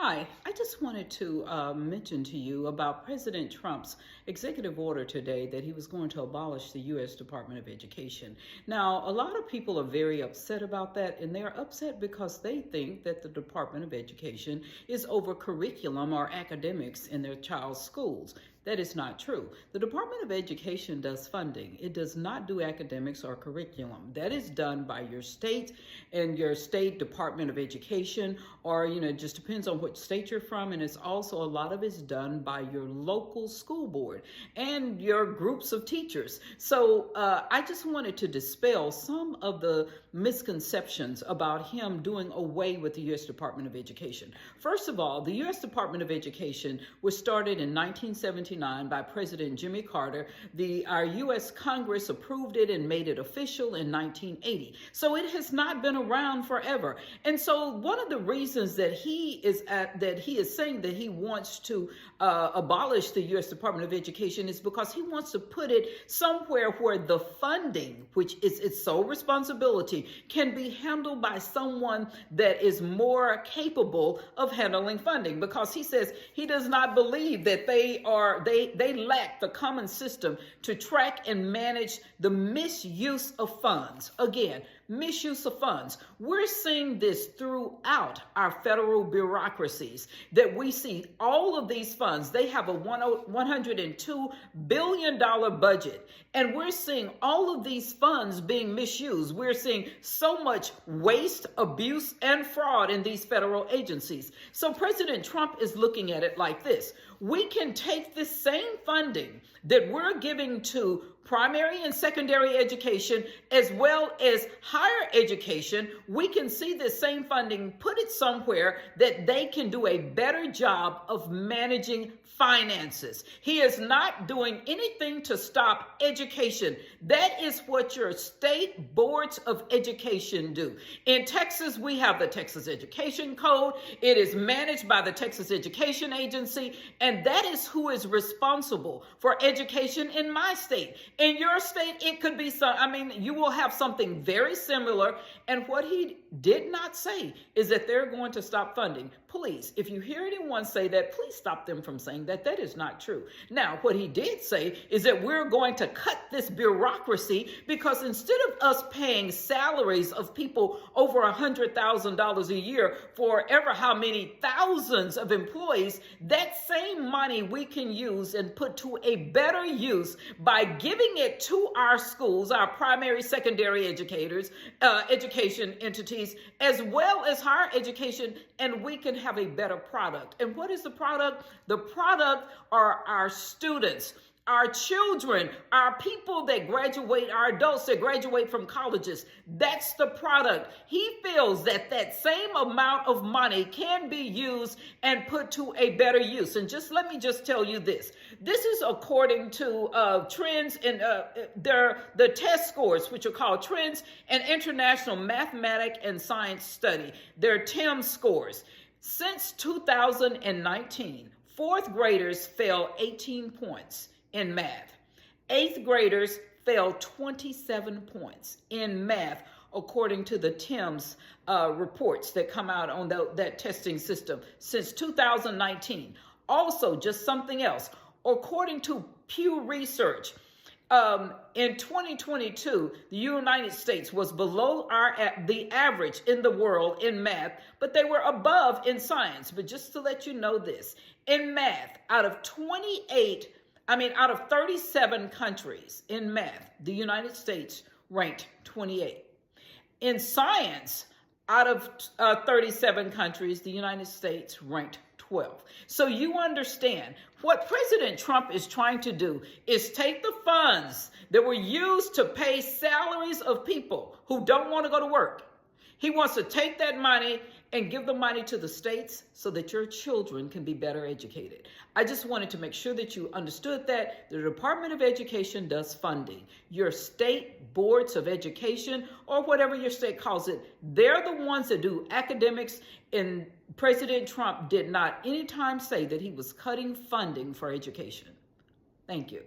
Hi, I just wanted to mention to you about President Trump's executive order today that he was going to abolish the U.S. Department of Education. Now, a lot of people are very upset about that, and they're upset because they think that the Department of Education is over curriculum or academics in their child's schools. That is not true. The Department of Education does funding. It does not do academics or curriculum. That is done by your state and your state Department of Education, or, it just depends on which state you're from. And it's also a lot of it's done by your local school board and your groups of teachers. So I just wanted to dispel some of the misconceptions about him doing away with the U.S. Department of Education. First of all, the U.S. Department of Education was started in 1979 by President Jimmy Carter. Our U.S. Congress approved it and made it official in 1980. So it has not been around forever. And so one of the reasons that he is saying that he wants to abolish the U.S. Department of Education is because he wants to put it somewhere where the funding, which is its sole responsibility, can be handled by someone that is more capable of handling funding. Because he says he does not believe that they lack the common system to track and manage the misuse of funds. Again, misuse of funds. We're seeing this throughout our federal bureaucracies, that we see all of these funds. They have a $102 billion budget, and we're seeing all of these funds being misused. We're seeing so much waste, abuse, and fraud in these federal agencies. So President Trump is looking at it like this. We can take this same funding that we're giving to primary and secondary education, as well as higher education. We can see this same funding, put it somewhere that they can do a better job of managing finances. He is not doing anything to stop education. That is what your state boards of education do. In Texas, we have the Texas Education Code. It is managed by the Texas Education Agency, and that is who is responsible for education in my state. In your state, it could be you will have something very similar. And what he did not say is that they're going to stop funding. Please, if you hear anyone say that, please stop them from saying that. That is not true. Now, what he did say is that we're going to cut this bureaucracy, because instead of us paying salaries of people over $100,000 a year for ever how many thousands of employees, that same money we can use and put to a better use by giving it to our schools, our primary, secondary education entities, as well as higher education, and we can have a better product. And what is the product? The product are our students, our children, our people that graduate, our adults that graduate from colleges. That's the product. He feels that that same amount of money can be used and put to a better use. And let me tell you this. This is according to trends in the test scores, which are called Trends in International Mathematics and Science Study. They're TIMSS scores. Since 2019, fourth graders fell 18 points in math. Eighth graders fell 27 points in math, according to the TIMSS reports that come out on that testing system since 2019. Also, just something else, according to Pew Research, in 2022, the United States was below the average in the world in math, but they were above in science. But just to let you know this, in math, out of 37 countries in math, the United States ranked 28. In science, out of 37 countries, the United States ranked 12. So you understand what President Trump is trying to do is take the funds that were used to pay salaries of people who don't want to go to work. He wants to take that money and give the money to the states so that your children can be better educated. I just wanted to make sure that you understood that the Department of Education does funding. Your state boards of education, or whatever your state calls it, they're the ones that do academics, and President Trump did not anytime say that he was cutting funding for education. Thank you.